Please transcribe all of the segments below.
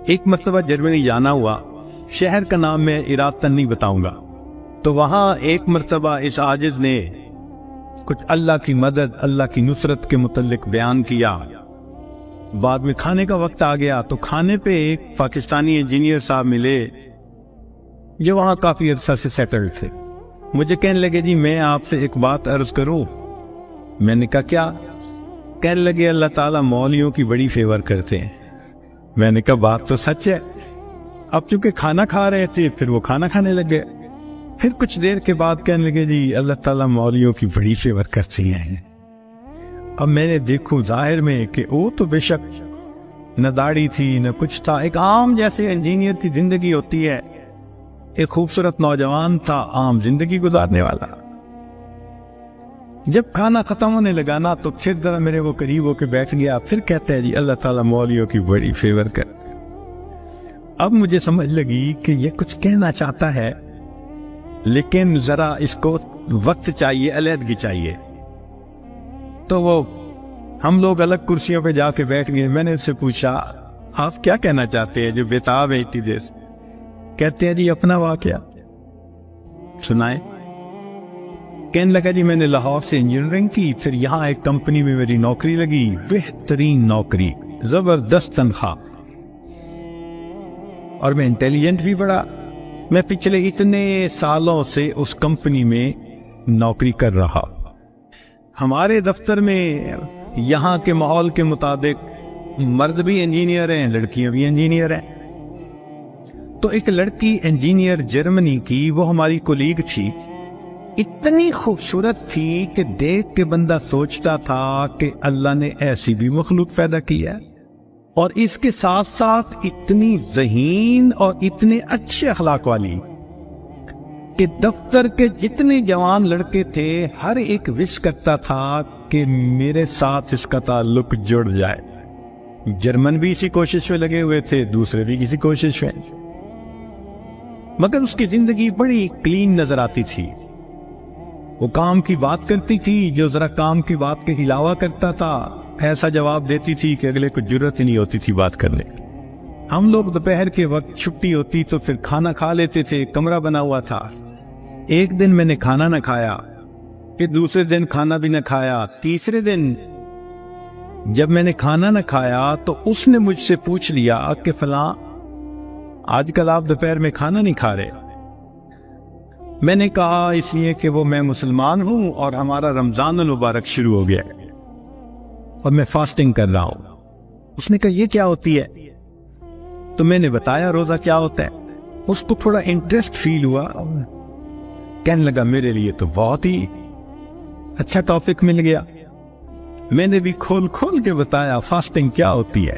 ایک مرتبہ جرمنی جانا ہوا، شہر کا نام میں ارادتاً نہیں بتاؤں گا، تو وہاں ایک مرتبہ اس عاجز نے کچھ اللہ کی مدد، اللہ کی نصرت کے متعلق بیان کیا۔ بعد میں کھانے کا وقت آ گیا تو کھانے پہ ایک پاکستانی انجینئر صاحب ملے جو وہاں کافی عرصہ سے سیٹلڈ تھے۔ مجھے کہنے لگے جی میں آپ سے ایک بات عرض کروں۔ میں نے کہا کیا؟ کہنے لگے اللہ تعالیٰ مولویوں کی بڑی فیور کرتے ہیں۔ میں نے کہا بات تو سچ ہے۔ اب چونکہ کھانا کھا رہے تھے پھر وہ کھانا کھانے لگے، پھر کچھ دیر کے بعد کہنے لگے جی اللہ تعالیٰ مولویوں کی بڑی فیور کرتے ہیں۔ اب میں نے دیکھو ظاہر میں کہ وہ تو بے شک نہ داڑھی تھی نہ کچھ تھا، ایک عام جیسے انجینئر کی زندگی ہوتی ہے، ایک خوبصورت نوجوان تھا عام زندگی گزارنے والا۔ جب کھانا ختم ہونے لگا نا تو پھر ذرا میرے وہ قریب ہو کے بیٹھ گیا، پھر کہتا ہے جی اللہ تعالیٰ مولویوں کی بڑی فیور کر۔ اب مجھے سمجھ لگی کہ یہ کچھ کہنا چاہتا ہے لیکن ذرا اس کو وقت چاہیے، علیحدگی چاہیے۔ تو وہ ہم لوگ الگ کرسیوں پہ جا کے بیٹھ گئے۔ میں نے اس سے پوچھا آپ کیا کہنا چاہتے ہیں جو بےتاب ہے اتنی دیر سے؟ کہتے ہیں جی اپنا واقعہ سنائیں۔ کہنے لگا جی میں نے لاہور سے انجینئرنگ کی، پھر یہاں ایک کمپنی میں میری نوکری لگی، بہترین نوکری، زبردست تنخواہ، اور میں انٹیلیجنٹ بھی بڑا۔ میں پچھلے اتنے سالوں سے اس کمپنی میں نوکری کر رہا۔ ہمارے دفتر میں یہاں کے ماحول کے مطابق مرد بھی انجینئر ہیں، لڑکیاں بھی انجینئر ہیں۔ تو ایک لڑکی انجینئر جرمنی کی، وہ ہماری کولیگ تھی، اتنی خوبصورت تھی کہ دیکھ کے بندہ سوچتا تھا کہ اللہ نے ایسی بھی مخلوق پیدا کی ہے، اور اس کے ساتھ ساتھ اتنی ذہین اور اتنے اچھے اخلاق والی کہ دفتر کے جتنے جوان لڑکے تھے ہر ایک وش کرتا تھا کہ میرے ساتھ اس کا تعلق جڑ جائے۔ جرمن بھی اسی کوشش میں لگے ہوئے تھے، دوسرے بھی کسی کوشش میں، مگر اس کی زندگی بڑی کلین نظر آتی تھی۔ وہ کام کی بات کرتی تھی، جو ذرا کام کی بات کے علاوہ کرتا تھا ایسا جواب دیتی تھی کہ اگلے کو جرت ہی نہیں ہوتی تھی بات کرنے کی۔ ہم لوگ دوپہر کے وقت چھٹی ہوتی تو پھر کھانا کھا لیتے تھے، کمرہ بنا ہوا تھا۔ ایک دن میں نے کھانا نہ کھایا، پھر دوسرے دن کھانا بھی نہ کھایا، تیسرے دن جب میں نے کھانا نہ کھایا تو اس نے مجھ سے پوچھ لیا کہ فلاں آج کل آپ دوپہر میں کھانا نہیں کھا رہے؟ میں نے کہا اس لیے کہ وہ میں مسلمان ہوں اور ہمارا رمضان المبارک شروع ہو گیا ہے اور میں فاسٹنگ کر رہا ہوں۔ اس نے کہا یہ کیا ہوتی ہے؟ تو میں نے بتایا روزہ کیا ہوتا ہے۔ اس کو تھوڑا انٹرسٹ فیل ہوا، کہنے لگا میرے لیے تو بہت ہی اچھا ٹاپک مل گیا۔ میں نے بھی کھول کھول کے بتایا فاسٹنگ کیا ہوتی ہے،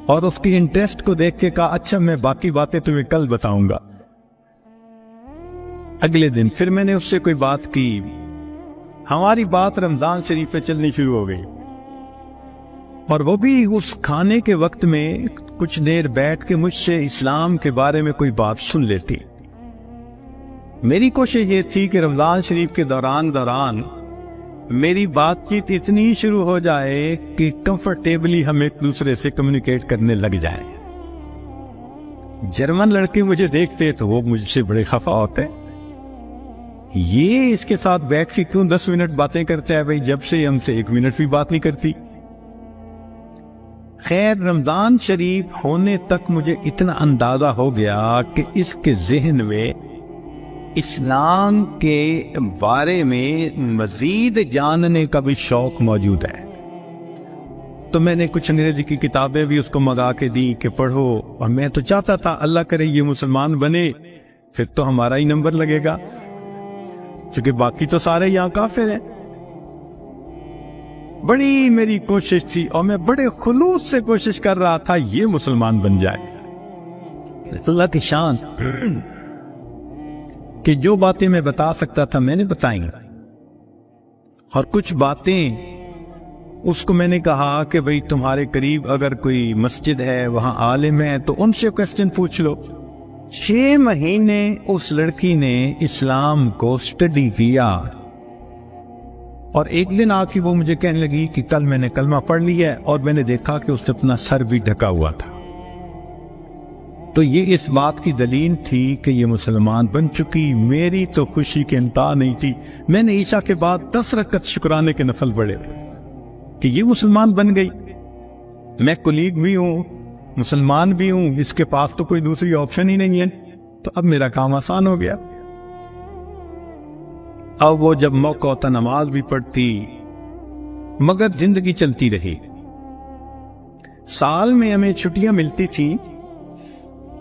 اور اس کی انٹرسٹ کو دیکھ کے کہا اچھا میں باقی باتیں تمہیں کل بتاؤں گا۔ اگلے دن پھر میں نے اس سے کوئی بات کی، ہماری بات رمضان شریف پہ چلنی شروع ہو گئی، اور وہ بھی اس کھانے کے وقت میں کچھ دیر بیٹھ کے مجھ سے اسلام کے بارے میں کوئی بات سن لیتی۔ میری کوشش یہ تھی کہ رمضان شریف کے دوران میری بات چیت اتنی شروع ہو جائے کہ کمفرٹیبلی ہم ایک دوسرے سے کمیونیکیٹ کرنے لگ جائیں۔ جرمن لڑکے مجھے دیکھتے تو وہ مجھ سے بڑے خفا ہوتے، یہ اس کے ساتھ بیٹھ کے کیوں 10 منٹ باتیں کرتا ہے؟ بھائی جب سے ہم سے 1 منٹ بھی بات نہیں کرتی۔ خیر رمضان شریف ہونے تک مجھے اتنا اندازہ ہو گیا کہ اس کے ذہن میں اسلام کے بارے میں مزید جاننے کا بھی شوق موجود ہے۔ تو میں نے کچھ انگریزی کی کتابیں بھی اس کو منگا کے دی کہ پڑھو، اور میں تو چاہتا تھا اللہ کرے یہ مسلمان بنے، پھر تو ہمارا ہی نمبر لگے گا، کیونکہ باقی تو سارے یہاں کافر ہیں۔ بڑی میری کوشش تھی اور میں بڑے خلوص سے کوشش کر رہا تھا یہ مسلمان بن جائے۔ اللہ کی شان کہ جو باتیں میں بتا سکتا تھا میں نے بتائیں، اور کچھ باتیں اس کو میں نے کہا کہ بھئی تمہارے قریب اگر کوئی مسجد ہے، وہاں عالم ہے، تو ان سے کوسچن پوچھ لو۔ 6 مہینے اس لڑکی نے اسلام کو سٹڈی کیا، اور ایک دن آ کے وہ مجھے کہنے لگی کہ کل میں نے کلمہ پڑھ لیا ہے، اور میں نے دیکھا کہ اس نے اپنا سر بھی ڈھکا ہوا تھا۔ تو یہ اس بات کی دلیل تھی کہ یہ مسلمان بن چکی. میری تو خوشی کے انتہا نہیں تھی. میں نے عشاء کے بعد 10 رکعت شکرانے کے نفل پڑھے کہ یہ مسلمان بن گئی. میں کولیگ بھی ہوں, مسلمان بھی ہوں, اس کے پاس تو کوئی دوسری آپشن ہی نہیں ہے. تو اب میرا کام آسان ہو گیا. اب وہ جب موقع ہوتا نماز بھی پڑھتی, مگر زندگی چلتی رہی. سال میں ہمیں چھٹیاں ملتی تھیں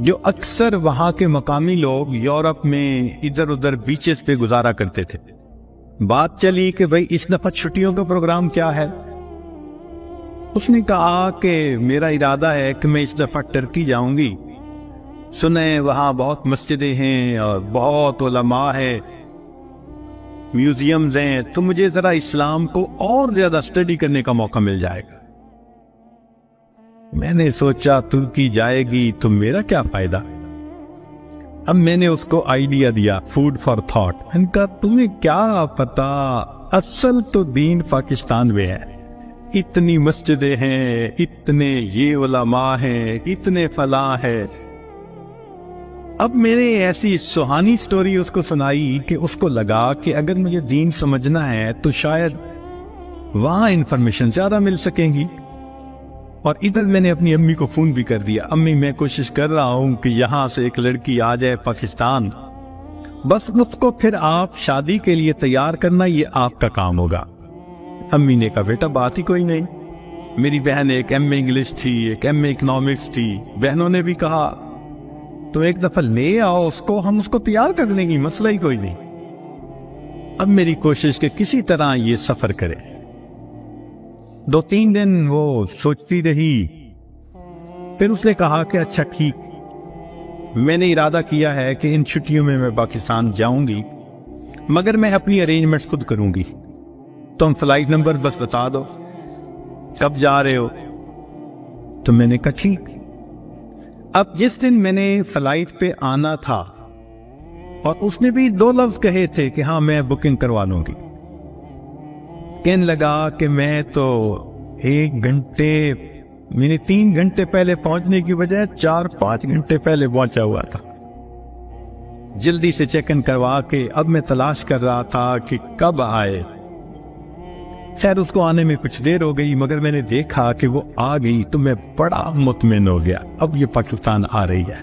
جو اکثر وہاں کے مقامی لوگ یورپ میں ادھر ادھر بیچز پہ گزارا کرتے تھے. بات چلی کہ بھئی اس دفعہ چھٹیوں کا پروگرام کیا ہے. اس نے کہا کہ میرا ارادہ ہے کہ میں اس دفعہ ٹرکی جاؤں گی. سنیں وہاں بہت مسجدیں ہیں اور بہت علماء ہیں, میوزیمز ہیں, تو مجھے ذرا اسلام کو اور زیادہ اسٹڈی کرنے کا موقع مل جائے گا. میں نے سوچا ترکی جائے گی تو میرا کیا فائدہ. اب میں نے اس کو آئیڈیا دیا, فوڈ فار تھاٹ. ان کا تمہیں کیا پتا, اصل تو دین پاکستان میں ہے. اتنی مسجدیں ہیں, اتنے یہ علماء ہیں, اتنے فلاں ہیں. اب میں نے ایسی سہانی سٹوری اس کو سنائی کہ اس کو لگا کہ اگر مجھے دین سمجھنا ہے تو شاید وہاں انفارمیشن زیادہ مل سکیں گی. اور ادھر میں نے اپنی امی کو فون بھی کر دیا, امی میں کوشش کر رہا ہوں کہ یہاں سے ایک لڑکی آ جائے پاکستان, بس اس کو پھر آپ شادی کے لیے تیار کرنا, یہ آپ کا کام ہوگا. امی نے کہا بیٹا بات ہی کوئی نہیں. میری بہن ایک ایم اے انگلش تھی, ایک ایم اے اکنامکس تھی. بہنوں نے بھی کہا تو ایک دفعہ لے آؤ اس کو, ہم اس کو تیار کر لیں گے, مسئلہ ہی کوئی نہیں. اب میری کوشش کہ کسی طرح یہ سفر کرے. 2-3 دن وہ سوچتی رہی, پھر اس نے کہا کہ اچھا ٹھیک, میں نے ارادہ کیا ہے کہ ان چھٹیوں میں پاکستان جاؤں گی, مگر میں اپنی ارینجمنٹس خود کروں گی. تم فلائٹ نمبر بس بتا دو کب جا رہے ہو. تو میں نے کہا ٹھیک. اب جس دن میں نے فلائٹ پہ آنا تھا, اور اس نے بھی 2 لفظ کہے تھے کہ ہاں میں بکنگ کروا لوں گی, کہنے لگا کہ میں تو 1 گھنٹے میں نے 3 گھنٹے پہلے پہنچنے کی بجائے 4-5 گھنٹے پہلے پہنچا ہوا تھا. جلدی سے چیک ان کروا کے اب میں تلاش کر رہا تھا کہ کب آئے. خیر اس کو آنے میں کچھ دیر ہو گئی, مگر میں نے دیکھا کہ وہ آ گئی تو میں بڑا مطمئن ہو گیا, اب یہ پاکستان آ رہی ہے.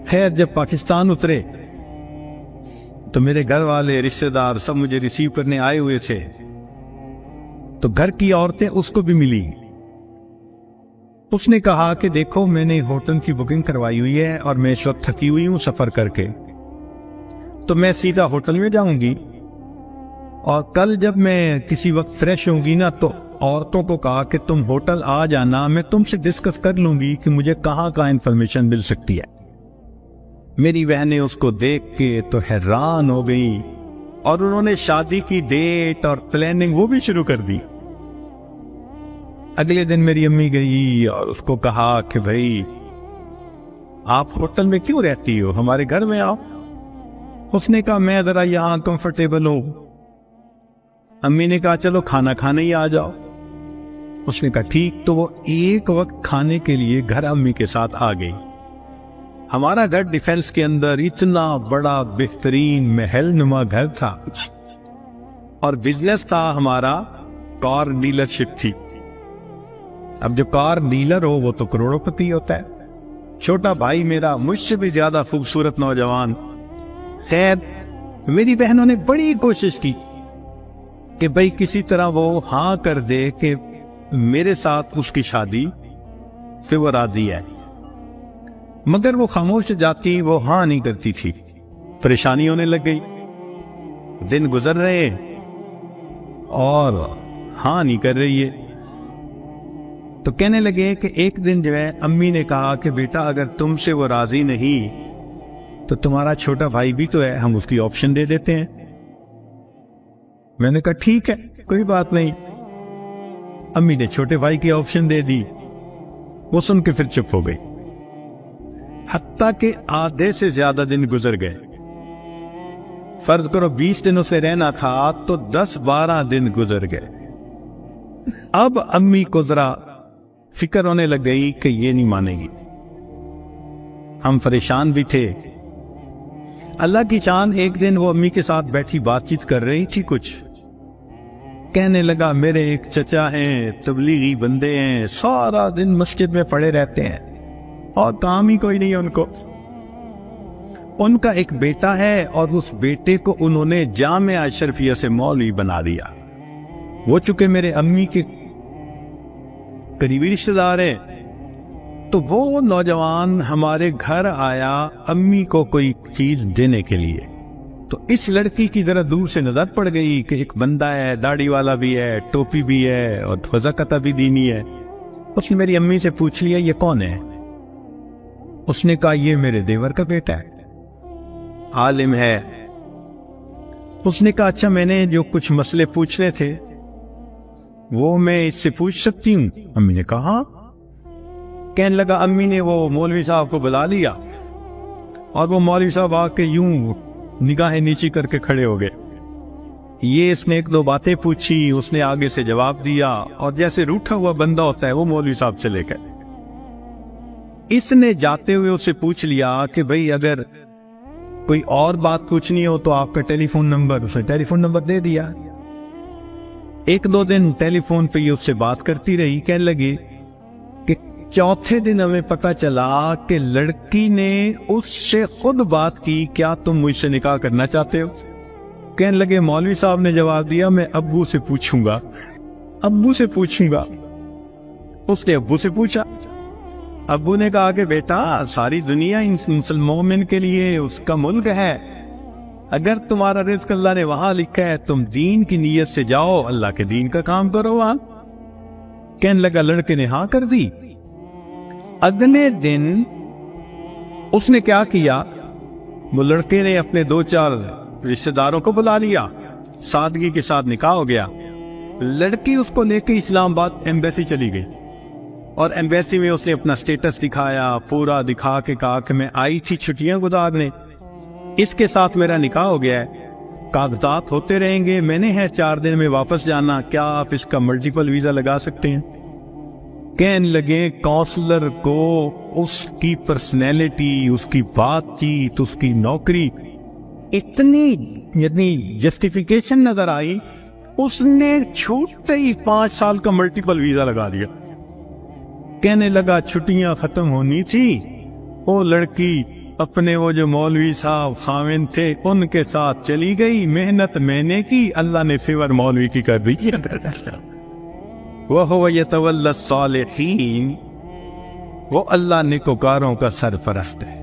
خیر جب پاکستان اترے تو میرے گھر والے رشتہ دار سب مجھے ریسیو کرنے آئے ہوئے تھے. تو گھر کی عورتیں اس کو بھی ملی. اس نے کہا کہ دیکھو میں نے ہوٹل کی بکنگ کروائی ہوئی ہے اور میں اس وقت تھکی ہوئی ہوں سفر کر کے, تو میں سیدھا ہوٹل میں جاؤں گی, اور کل جب میں کسی وقت فریش ہوں گی نا تو عورتوں کو کہا کہ تم ہوٹل آ جانا, میں تم سے ڈسکس کر لوں گی کہ مجھے کہاں انفارمیشن مل سکتی ہے. میری بہنیں اس کو دیکھ کے تو حیران ہو گئی, اور انہوں نے شادی کی ڈیٹ اور پلاننگ وہ بھی شروع کر دی. اگلے دن میری امی گئی اور اس کو کہا کہ بھائی آپ ہوٹل میں کیوں رہتی ہو, ہمارے گھر میں آؤ. اس نے کہا میں ذرا یہاں کمفرٹیبل ہوں. امی نے کہا چلو کھانا کھانے ہی آ جاؤ. اس نے کہا ٹھیک. تو وہ ایک وقت کھانے کے لیے گھر امی کے ساتھ آ گئی. ہمارا گھر ڈیفینس کے اندر اتنا بڑا بہترین محل نما گھر تھا, اور بزنس تھا ہمارا کار ڈیلرشپ تھی. اب جو کار ڈیلر ہو وہ تو کروڑوں پتی ہوتا ہے. چھوٹا بھائی میرا مجھ سے بھی زیادہ خوبصورت نوجوان. خیر میری بہنوں نے بڑی کوشش کی کہ بھئی کسی طرح وہ ہاں کر دے کہ میرے ساتھ اس کی شادی سے وہ راضی ہے, مگر وہ خاموش جاتی, وہ ہاں نہیں کرتی تھی. پریشانی ہونے لگ گئی, دن گزر رہے اور ہاں نہیں کر رہی ہے. تو کہنے لگے کہ ایک دن جو ہے امی نے کہا کہ بیٹا اگر تم سے وہ راضی نہیں تو تمہارا چھوٹا بھائی بھی تو ہے, ہم اس کی آپشن دے دیتے ہیں. میں نے کہا ٹھیک ہے کوئی بات نہیں. امی نے چھوٹے بھائی کی آپشن دے دی. وہ سن کے پھر چپ ہو گئی. حتیٰ کہ آدھے سے زیادہ دن گزر گئے. فرض کرو 20 دنوں سے رہنا تھا تو 10-12 دن گزر گئے. اب امی کو ذرا فکر ہونے لگ گئی کہ یہ نہیں مانے گی. ہم پریشان بھی تھے۔ اللہ کی چاند ایک دن وہ امی کے ساتھ بیٹھی بات چیت کر رہی تھی، کچھ کہنے لگا میرے ایک چچا ہیں، تبلیغی بندے ہیں، سارا دن مسجد میں پڑے رہتے ہیں اور کام ہی کوئی نہیں ہے ان کو۔ ان کا ایک بیٹا ہے اور اس بیٹے کو انہوں نے جامعہ اشرفیہ سے مولوی بنا دیا۔ وہ چونکہ میرے امی کے قریبی رشتہ دار ہیں، تو وہ نوجوان ہمارے گھر آیا امی کو کوئی چیز دینے کے لیے۔ تو اس لڑکی کی ذرا دور سے نظر پڑ گئی کہ ایک بندہ ہے، داڑھی والا بھی ہے، ٹوپی بھی ہے اور وضاقتہ بھی دینی ہے۔ اس نے میری امی سے پوچھ لیا یہ کون ہے؟ اس نے کہا یہ میرے دیور کا بیٹا ہے، عالم ہے۔ اس نے کہا اچھا میں نے جو کچھ مسئلے پوچھنے تھے وہ میں اس سے پوچھ سکتی ہوں؟ امی نے کہا ہاں۔ کہنے لگا امی نے وہ مولوی صاحب کو بلا لیا اور وہ مولوی صاحب آ کے یوں نگاہیں نیچی کر کے کھڑے ہو گئے۔ یہ اس نے ایک دو باتیں پوچھی، اس نے آگے سے جواب دیا اور جیسے روٹھا ہوا بندہ ہوتا ہے وہ مولوی صاحب چلے گئے۔ اس نے جاتے ہوئے اسے پوچھ لیا کہ بھئی اگر کوئی اور بات پوچھنی ہو تو آپ کا ٹیلی فون نمبر، اس نے ٹیلی فون نمبر دے دیا۔ ایک دو دن ٹیلی فون پہ یہ اس سے بات کرتی رہی۔ کہنے لگی کہ چوتھے دن ہمیں پتا چلا کہ لڑکی نے اس سے خود بات کی، کیا تم مجھ سے نکاح کرنا چاہتے ہو؟ کہنے لگے مولوی صاحب نے جواب دیا میں ابو سے پوچھوں گا، ابو سے پوچھوں گا۔ اس نے ابو سے پوچھا، ابو نے کہا کہ بیٹا ساری دنیا مسلم مومن کے لیے اس کا ملک ہے، اگر تمہارا رزق اللہ نے وہاں لکھا ہے تم دین کی نیت سے جاؤ، اللہ کے دین کا کام کرو وہاں۔ کہنے لگا لڑکے نے ہاں کر دی۔ اگلے دن اس نے کیا کیا، وہ لڑکے نے اپنے دو چار رشتہ داروں کو بلا لیا، سادگی کے ساتھ نکاح ہو گیا۔ لڑکی اس کو لے کے اسلام آباد ایمبیسی چلی گئی اور ایمبیسی میں اس نے اپنا سٹیٹس دکھایا، پورا دکھا کے کہا کہ میں آئی تھی چھٹیاں گزارنے، اس کے ساتھ میرا نکاح ہو گیا ہے، کاغذات ہوتے رہیں گے، میں نے ہے 4 دن میں واپس جانا، کیا آپ اس کا ملٹیپل ویزا لگا سکتے ہیں؟ کہنے لگے کونسلر کو اس کی پرسنالٹی، اس کی بات چیت، اس کی نوکری اتنی جسٹیفیکیشن نظر آئی، اس نے چھوٹتے ہی 5 سال کا ملٹیپل ویزا لگا دیا۔ کہنے لگا چھٹیاں ختم ہونی تھی، وہ لڑکی اپنے وہ جو مولوی صاحب خاوند تھے ان کے ساتھ چلی گئی، محنت میں نے کی، اللہ نے فیور مولوی کی کر دی۔ وَهُوَ يَتَوَلَّى الصَّالِحِينَ، وہ اللہ نیکوکاروں کا سرپرست ہے۔